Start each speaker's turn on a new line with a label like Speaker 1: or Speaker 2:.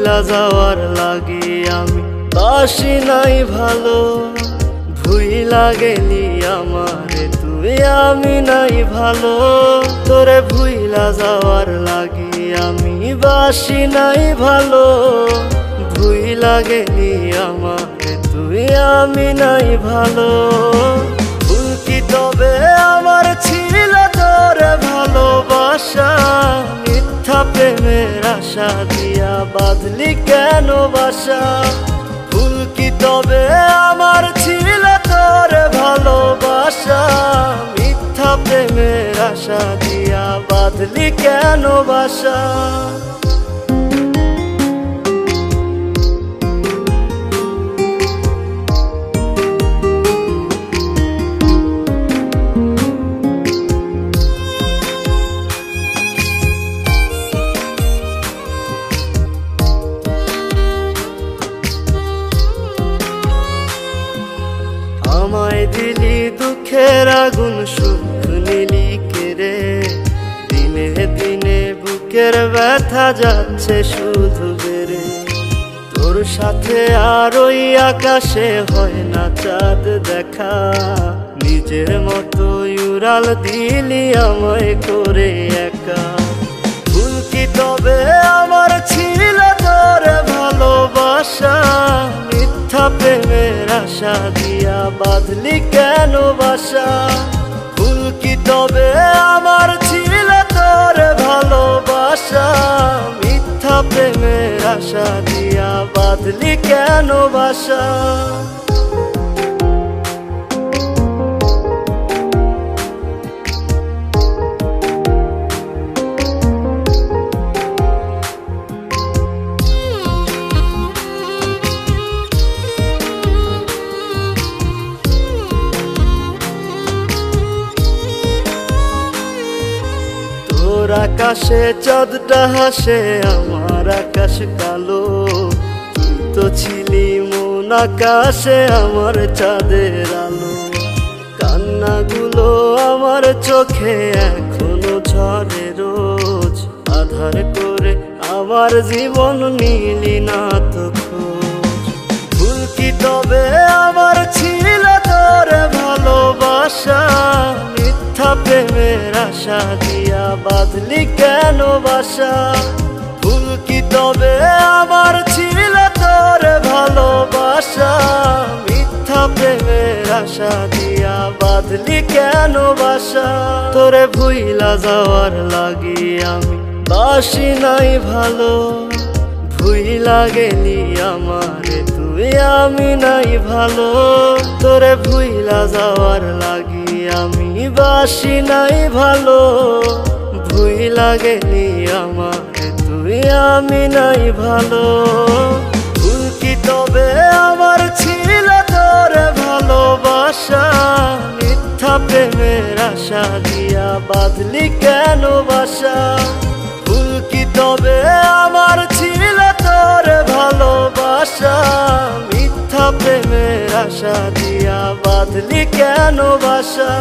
Speaker 1: ভুইলা যাওয়ার লাগি আমি বাসি নাই ভালো। ভুইলা গেলি আমারে তুই আমি নাই ভালো। তোরে ভুইলা যাওয়ার লাগি আমি বাসি নাই ভালো। ভুইলা গেলি আমারে তুই আমি নাই ভালো। ভুল কি তবে আমার ছিল তোরে ভালোবাসা? মিথ্যা প্রেমের আশা দিয়া বাঁধলি কেন বাসা? ভুল কি তবে আমার ছিল তোরে ভালোবাসা? মিথ্যা প্রেমের আশা দিয়া বাঁধলি কেন বাসা? আমায় দিলি দুঃখের আগুন সুখ নিলি কেড়ে। দিনে দিনে বুকের ব্যথা যাচ্ছে শুধু বেড়ে। তোর সাথে আর ওই আকাশে হয় না চাঁদ দেখা। নিজের মতো উড়াল দিলি আমায় করে একা। ভুল কি তবে আমার ছিল তোরে ভালোবাসা? মিথ্যা প্রেমের আশা দিয়া বাঁধলি কেন বাসা? ভুল কি তবে আমার ছিল তোরে ভালোবাসা? মিথ্যা প্রেমের আশা দিয়া বাঁধলি কেন বাসা? তোর আকাশে চাঁদটা হাসে, আমার আকাশ কালো। তুই তো ছিলি মন আকাশে আমার চাঁদের আলো। কান্নাগুলো আমার চোখে এখনো ঝরে রোজ। আধার করে আমার জীবন নিলি না তো খোঁজ। ভুল কি তবে আমার ছিল তোরে ভালোবাসা? মিথ্যা প্রেমের আশা দিয়া বাঁধলি কেন বাসা? ভুল কি তবে আমার ছিল তোরে ভালোবাসা? মিথ্যা প্রেমের আশা দিয়া বাঁধলি কেন বাসা? তোরে ভুইলা যাওয়ার লাগি আমি বাসি নাই ভালো। ভুইলা গেলি আমারে তুই আমি নাই ভালো। তোরে ভুইলা যাওয়ার লাগি আমি বাসি নাই ভালো। ভুইলা গেলি আমারে তুই আমি নাই ভালো। ভুল কি তবে আমার ছিল তোরে ভালোবাসা? মিথ্যা প্রেমের আশা দিয়া বাঁধলি কেন বাসা? ভুল কি তবে আমার ছিল তোরে ভালোবাসা? মিথ্যা প্রেমের আশা দিয়া বাঁধলি কেন বাসা?